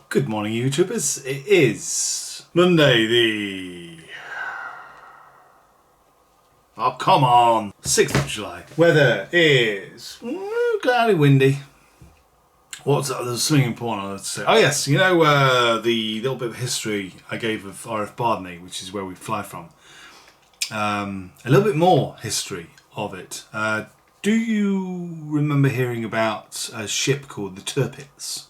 Good morning, YouTubers. It is Monday oh, come on, 6th of July. Weather is cloudy, windy. There's something important I would say. Oh yes, you know the little bit of history I gave of RF Bardney, which is where we fly from. A little bit more history of it. Do you remember hearing about a ship called the Tirpitz?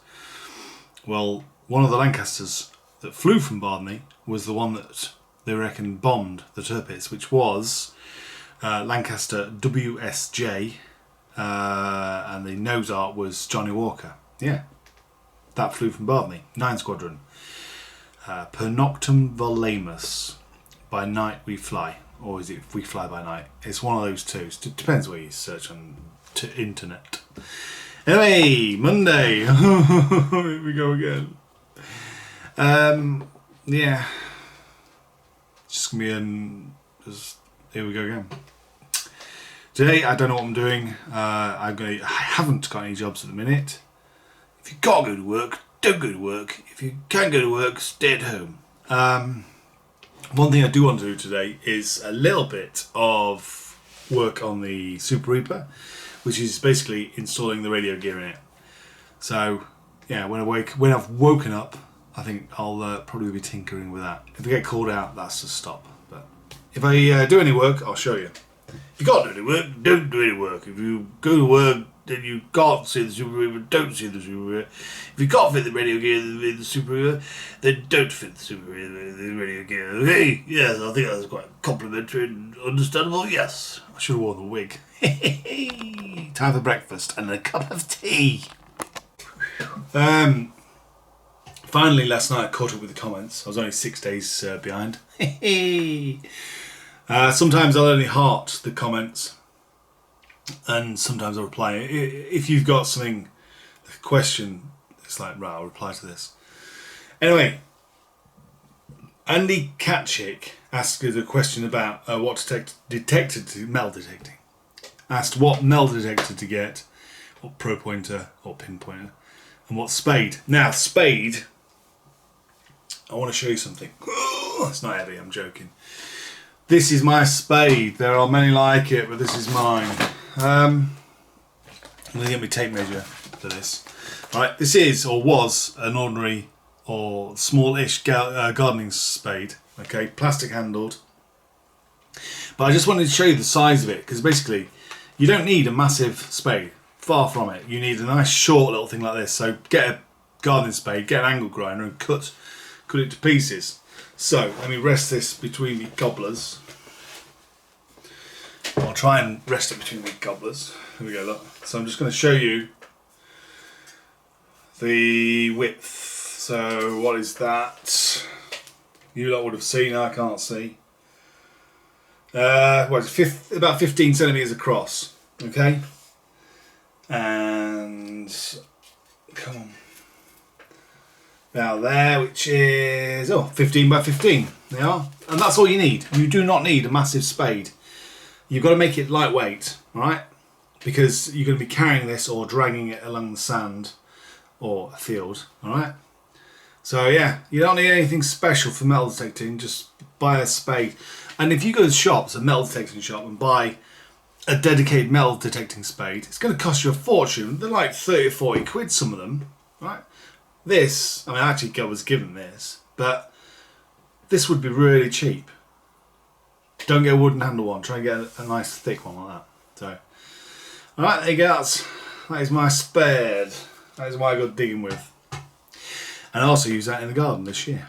Well, one of the Lancasters that flew from Bardney was the one that they reckon bombed the Tirpitz, which was Lancaster WSJ, and the nose art was Johnny Walker. Yeah, that flew from Bardney, 9 Squadron. Per noctem volemus, by night we fly, or is it we fly by night? It's one of those two. It depends where you search on internet. Anyway, Monday. Here we go again. Yeah. Just gonna be here we go again. Today, I don't know what I'm doing. I haven't got any jobs at the minute. If you've got to go to work, don't go to work. If you can't go to work, stay at home. One thing I do want to do today is a little bit of work on the Super Reaper, which is basically installing the radio gear in it. So, yeah, when I've woken up, I think I'll probably be tinkering with that. If I get called out, that's a stop. But if I do any work, I'll show you. If you can't do any work, don't do any work. If you go to work, then you can't see the Super Reaper, don't see the Super Reaper. If you can't fit the radio gear in the Super Reaper, then don't fit the Super Reaper in the radio gear. Okay? Yes, I think that's quite complimentary and understandable. Yes, I should have worn the wig. Time for breakfast and a cup of tea. Finally, last night I caught up with the comments. I was only 6 days behind. Sometimes I'll only heart the comments, and sometimes I'll reply. If you've got a question, it's like, right, I'll reply to this. Anyway, Andy Katchik asked a question about what metal detecting. Asked what metal detector to get, what pro pointer or pinpointer, and what spade. Now, spade, I want to show you something. It's not heavy, I'm joking. This is my spade. There are many like it, but this is mine. I'm going to get my tape measure for this. Right, this is or was an ordinary or small-ish gardening spade. Okay, plastic handled. But I just wanted to show you the size of it, because basically you don't need a massive spade. Far from it. You need a nice short little thing like this. So get a gardening spade, get an angle grinder and cut it to pieces. So let me rest this between the gobblers. I'll try and rest it between the gobblers. Here we go, look. So I'm just going to show you the width. So what is that? You lot would have seen, I can't see. About 15 centimetres across. Okay? And come on. Now there, which is 15 by 15. They are, and that's all you need. You do not need a massive spade. You've got to make it lightweight, right? Because you're going to be carrying this or dragging it along the sand or a field, all right? So yeah, you don't need anything special for metal detecting. Just buy a spade. And if you go to shops, a metal detecting shop, and buy a dedicated metal detecting spade, it's going to cost you a fortune. They're like 30 or 40 quid, some of them, right? This, I mean, actually I was given this, but this would be really cheap. Don't get a wooden handle one, try and get a nice thick one like that. So, alright, there you go, that is my spade. That is what I got digging with. And I also use that in the garden this year.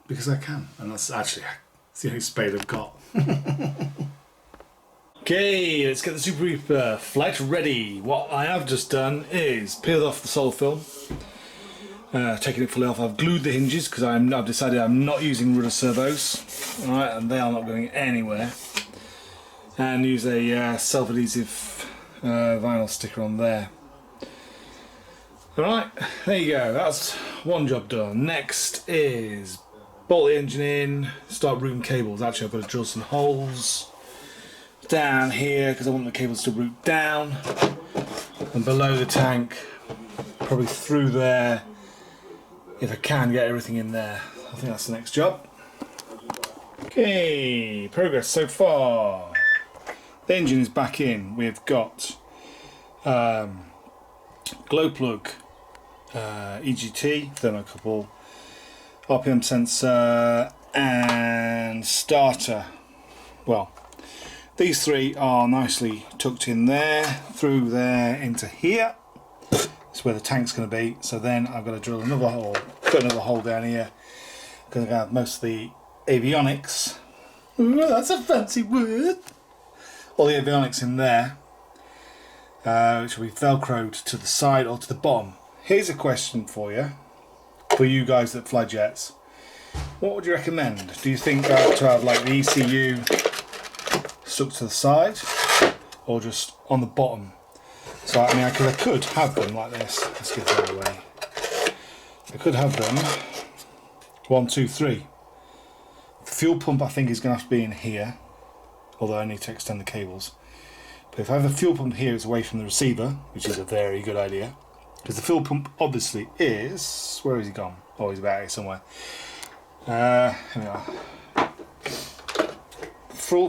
Because I can, and that's the only spade I've got. Okay, let's get the Super Reaper flight ready. What I have just done is peeled off the solar film, taking it fully off. I've glued the hinges because I've decided I'm not using rudder servos, alright, and they are not going anywhere. And use a self-adhesive vinyl sticker on there. Alright, there you go, that's one job done. Next is bolt the engine in, start routing cables. Actually, I've got to drill some holes down here because I want the cables to route down and below the tank, probably through there if I can get everything in there. I think that's the next job. Okay, progress so far. The engine is back in. We've got glow plug, EGT, thermocouple, RPM sensor, and starter. Well, these three are nicely tucked in there, through there into here. That's where the tank's going to be. So then I've got to drill another hole, put another hole down here, because I have most of the avionics. Ooh, that's a fancy word. All the avionics in there, which will be velcroed to the side or to the bottom. Here's a question for you guys that fly jets. What would you recommend? Do you think that to have like the ECU stuck to the side, or just on the bottom? So I mean, I could have them like this. Let's get that away. I could have them 1, 2, 3. The fuel pump I think is going to have to be in here, although I need to extend the cables. But if I have the fuel pump here, it's away from the receiver, which is a very good idea. Because the fuel pump obviously is... Where has he gone? Oh, he's about here somewhere. Here we are.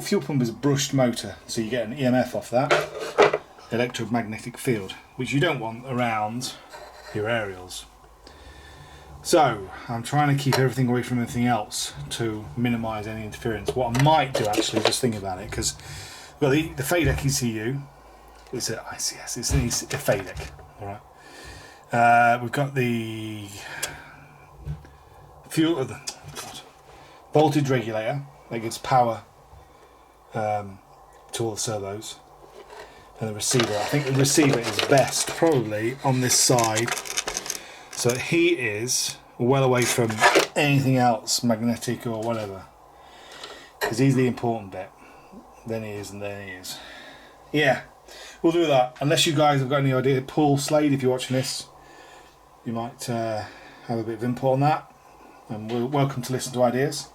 Fuel pump is a brushed motor, so you get an EMF off that. Electromagnetic field, which you don't want around your aerials. So, I'm trying to keep everything away from anything else to minimise any interference. What I might do actually, just think about it, because well, the FADEC ECU, it's an ICS, it's a FADEC, alright. We've got the fuel of the voltage regulator that gives power to all the servos, and the receiver. I think the receiver is best probably on this side, so that he is well away from anything else magnetic or whatever, because he's the important bit. Then he is, and then he is. Yeah, we'll do that. Unless you guys have got any idea, Paul Slade, if you're watching this, you might have a bit of input on that, and we're welcome to listen to ideas.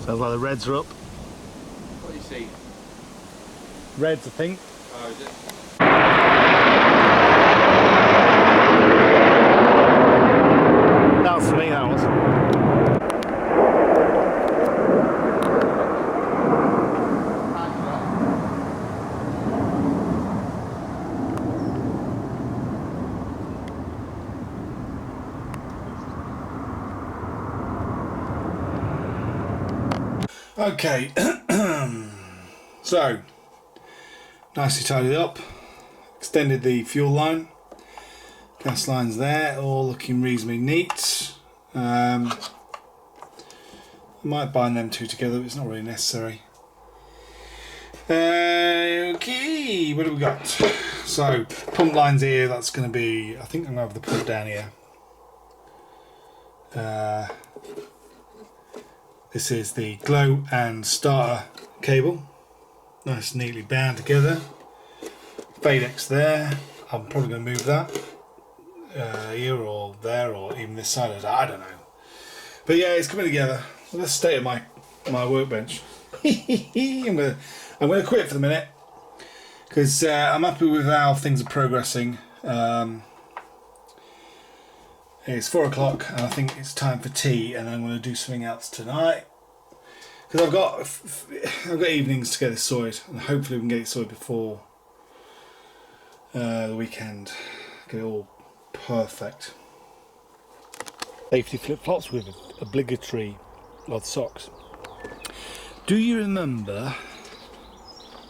Sounds like the Reds are up. What do you see? Reds, I think. Oh, is it? That was for me, that was. Okay, so nicely tidied up, extended the fuel line, gas lines there, all looking reasonably neat. I might bind them two together, but it's not really necessary. Okay, what do we got? So pump lines here, that's going to be, I think I'm going to have the pump down here. This is the glow and starter cable, nice and neatly bound together. FADEC's there. I'm probably going to move that here or there or even this side. I don't know, but yeah, it's coming together. Well, that's the state of my workbench. I'm gonna quit for the minute because I'm happy with how things are progressing. It's 4 o'clock and I think it's time for tea, and I'm going to do something else tonight because I've got evenings to get this sorted, and hopefully we can get it sorted before the weekend. Get it all perfect. Safety flip flops with obligatory cloth socks. Do you remember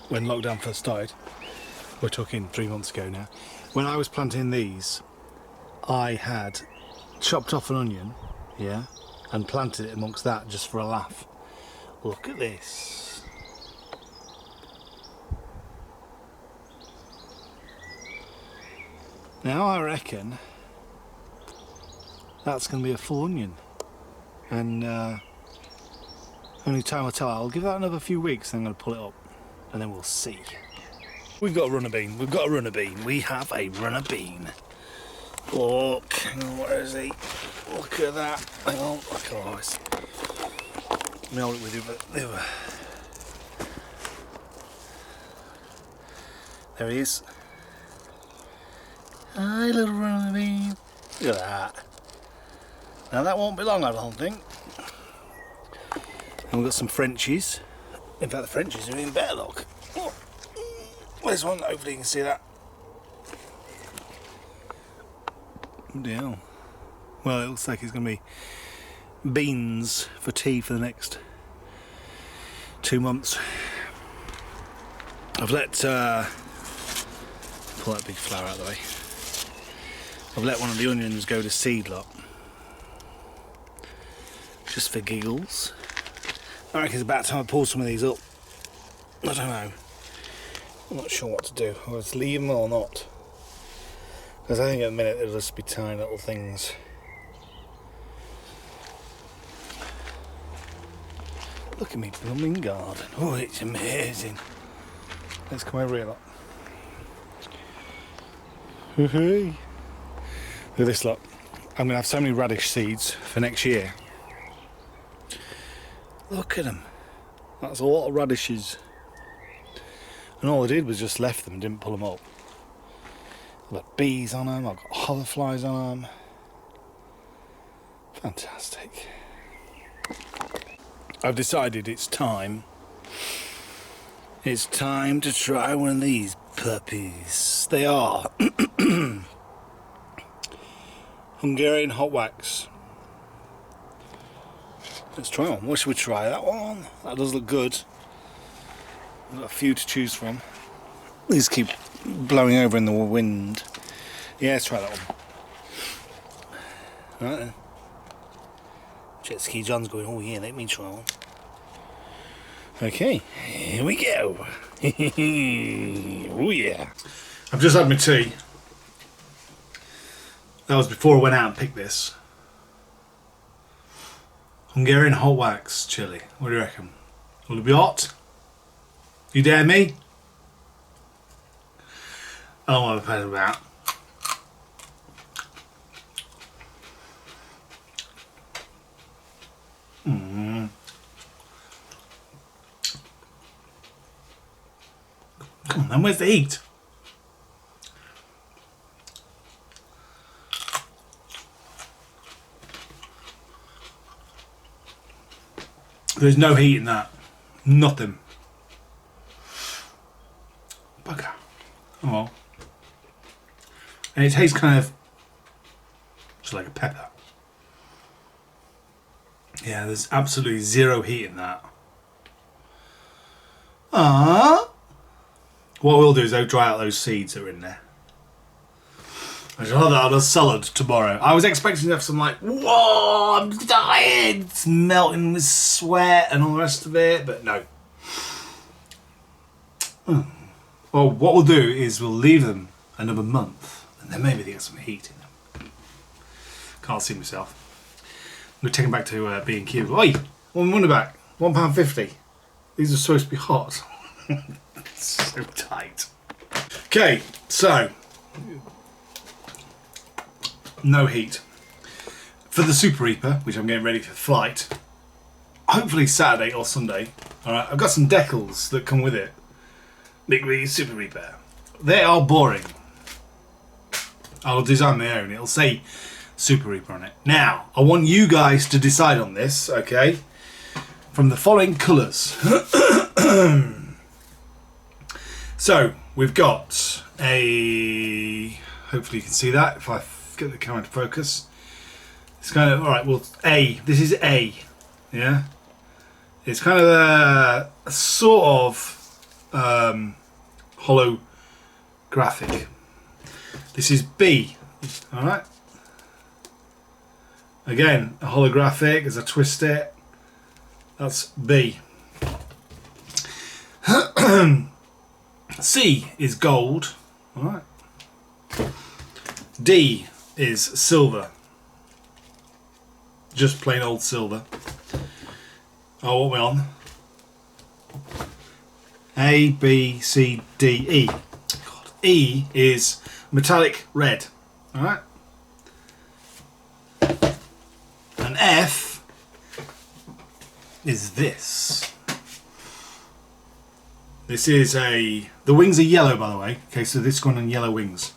when lockdown first started? We're talking 3 months ago now. When I was planting these, I had chopped off an onion, yeah, and planted it amongst that just for a laugh. Look at this. Now I reckon that's going to be a full onion, and only time will tell. I'll give that another few weeks, then I'm going to pull it up, and then we'll see. We've got a runner bean. We've got a runner bean. We have a runner bean. Look, hang on, where is he? Look at that. Hang on, look at this. Let me hold it with you, but there we There he is. Hi, little Ronnie. Look at that. Now that won't be long, I don't think. And we've got some Frenchies. In fact, the Frenchies are even better, look. Oh, where's one? Hopefully you can see that. Yeah. Well, it looks like it's going to be beans for tea for the next 2 months. I've let pull that big flower out of the way. I've let one of the onions go to seed lot, just for giggles. I reckon it's about time I pull some of these up. I don't know. I'm not sure what to do. Whether to leave them or not. Because I think at the minute they'll just be tiny little things. Look at me blooming garden. Oh, it's amazing. Let's come over here, look. Hey. Look at this, look. I'm going to have so many radish seeds for next year. Look at them. That's a lot of radishes. And all I did was just left them and didn't pull them up. I've got bees on them, I've got hoverflies on them. Fantastic. I've decided it's time. It's time to try one of these puppies. They are Hungarian hot wax. Let's try one. What should we try? That one? That does look good. We've got a few to choose from. These keep blowing over in the wind. Yeah, let's try that one. Right then. Jet Ski John's going, oh yeah, let me try one. Okay, here we go. Oh yeah. I've just had my tea. That was before I went out and picked this. Hungarian hot wax chili. What do you reckon? Will it be hot? You dare me? I don't know what I'm about. Come on then, where's the heat? There's no heat in that. Nothing. Bugger. Oh well. And it tastes kind of just like a pepper. Yeah, there's absolutely zero heat in that. What we'll do is I'll dry out those seeds that are in there. I shall have that on a salad tomorrow. I was expecting to have some like, whoa, I'm dying, it's melting with sweat and all the rest of it, but no. Well, what we'll do is we'll leave them another month, and then maybe they get some heat in them. Can't see myself. I'm going to take them back to B&Q. Oi, one money back, £1.50. These are supposed to be hot. So tight. Okay, so no heat for the Super Reaper, which I'm getting ready for flight. Hopefully Saturday or Sunday. All right, I've got some decals that come with it. Big Wee Super Reaper. They are boring. I'll design my own. It'll say Super Reaper on it. Now, I want you guys to decide on this, okay? From the following colours. So, we've got a... Hopefully you can see that if I get the camera to focus. It's kind of... Alright, well, A. This is A. Yeah? It's kind of a sort of holographic. This is B. Alright? Again, a holographic as I twist it. That's B. C is gold. Alright. D is silver. Just plain old silver. Oh, what are we on? A, B, C, D, E. God. E is metallic red. Alright. And F is this. This is the wings are yellow, by the way. Okay, so this one on yellow wings.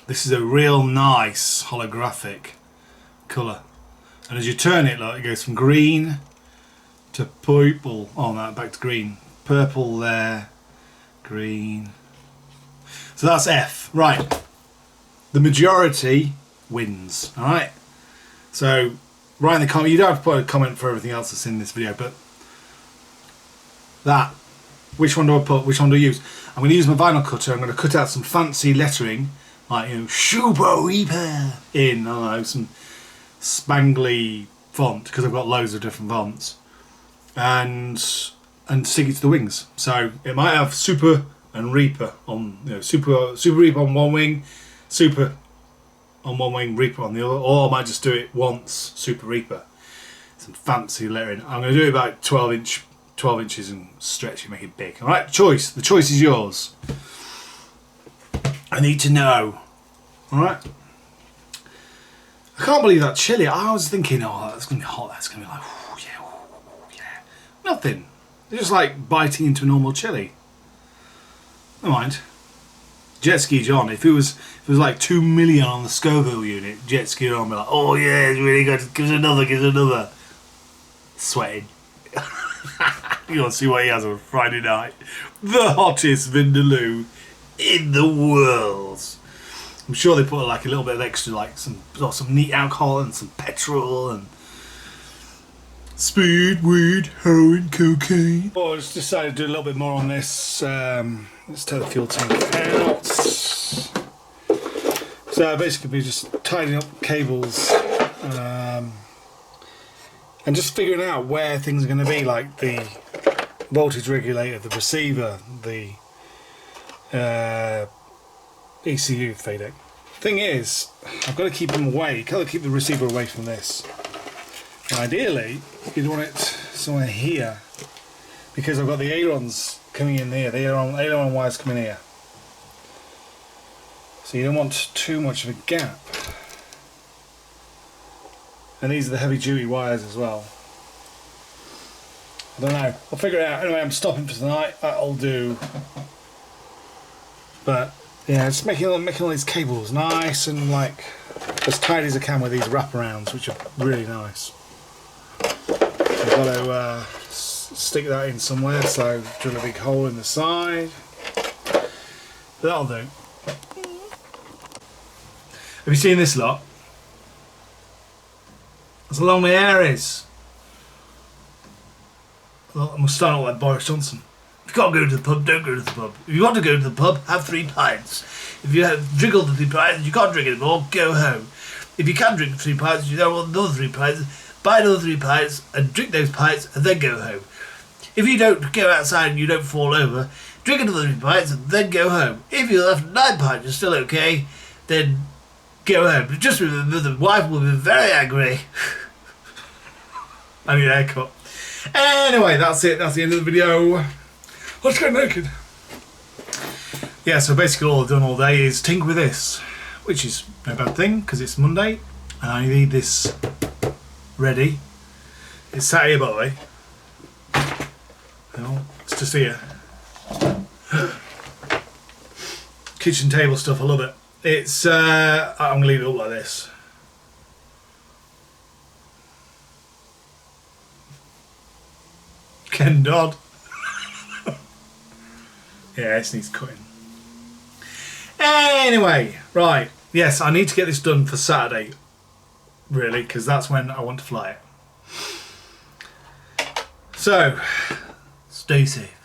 This is a real nice holographic colour. And as you turn it, look, it goes from green to purple. Oh no, back to green. Purple there, green. So that's F. Right. The majority wins. Alright. So write in the comment. You don't have to put a comment for everything else that's in this video, but that. Which one do I put? Which one do I use? I'm going to use my vinyl cutter. I'm going to cut out some fancy lettering, like, you know, Super Reaper in, I don't know, some spangly font, because I've got loads of different fonts, and stick it to the wings. So it might have Super and Reaper on, you know, Super Reaper on one wing, Super on one wing, Reaper on the other, or I might just do it once, Super Reaper. Some fancy lettering. I'm going to do it about 12 inches and stretch it, make it big. Alright, choice. The choice is yours. I need to know. Alright. I can't believe that chili. I was thinking, oh, that's going to be hot. That's going to be like, yeah. Nothing. It's just like biting into a normal chili. Never mind. Jet Ski John, if it was like 2 million on the Scoville unit, Jet Ski John would be like, oh yeah, it's really good. Give us another. Sweating. You want to see what he has on Friday night. The hottest Vindaloo in the world. I'm sure they put like a little bit of extra, like some neat alcohol and some petrol and speed, weed, heroin, cocaine. Oh, I just decided to do a little bit more on this. Let's take the fuel tank out. So basically we're just tidying up cables and just figuring out where things are going to be, like the voltage regulator, the receiver, the ECU fader. Thing is, I've got to keep them away. You've got to keep the receiver away from this. And ideally, you'd want it somewhere here, because I've got the ailerons coming in there. The aileron wires coming here. So you don't want too much of a gap. And these are the heavy duty wires as well. I don't know. I'll figure it out. Anyway, I'm stopping for tonight. That'll do. But yeah, just making all these cables nice and like as tight as I can with these wraparounds, which are really nice. I've got to stick that in somewhere, so drill a big hole in the side. That'll do. Have you seen this lot? That's how long my hair is. Well, I'm starting like Boris Johnson. If you can't go to the pub, don't go to the pub. If you want to go to the pub, have 3 pints. If you have drink all the 3 pints, you can't drink anymore, go home. If you can drink 3 pints, you don't want another 3 pints, buy another 3 pints and drink those pints and then go home. If you don't go outside and you don't fall over, drink another 3 pints and then go home. If you're left 9 pints, you're still okay, then go home. But just remember, the wife will be very angry. I need a haircut. Anyway, that's it. That's the end of the video. Let's get naked. Yeah, so basically all I've done all day is tinker with this, which is no bad thing because it's Monday and I need this ready. It's sat here, by the way. No, it's just here. Kitchen table stuff, I love it. It's I'm gonna leave it up like this. Ken Dodd. Yeah, this needs cutting. Anyway, right. Yes, I need to get this done for Saturday, really, because that's when I want to fly it. So, stay safe.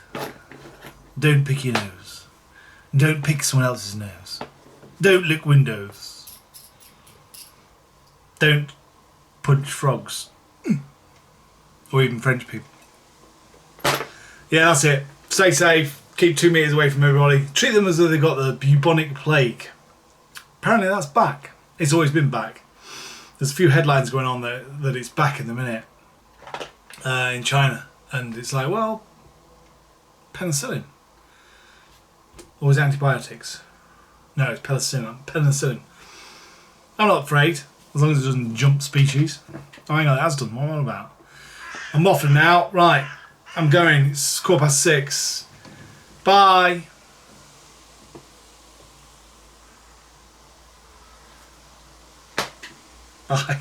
Don't pick your nose. Don't pick someone else's nose. Don't lick windows. Don't punch frogs. Or even French people. Yeah, that's it. Stay safe. Keep 2 meters away from everybody. Treat them as though they've got the bubonic plague. Apparently that's back. It's always been back. There's a few headlines going on that it's back in the minute in China. And it's like, well, penicillin. Or was it antibiotics? No, it's penicillin. I'm not afraid, as long as it doesn't jump species. Oh, hang on, it has done. What am I on about? I'm waffling now. Right, I'm going. It's 6:15. Bye. Bye.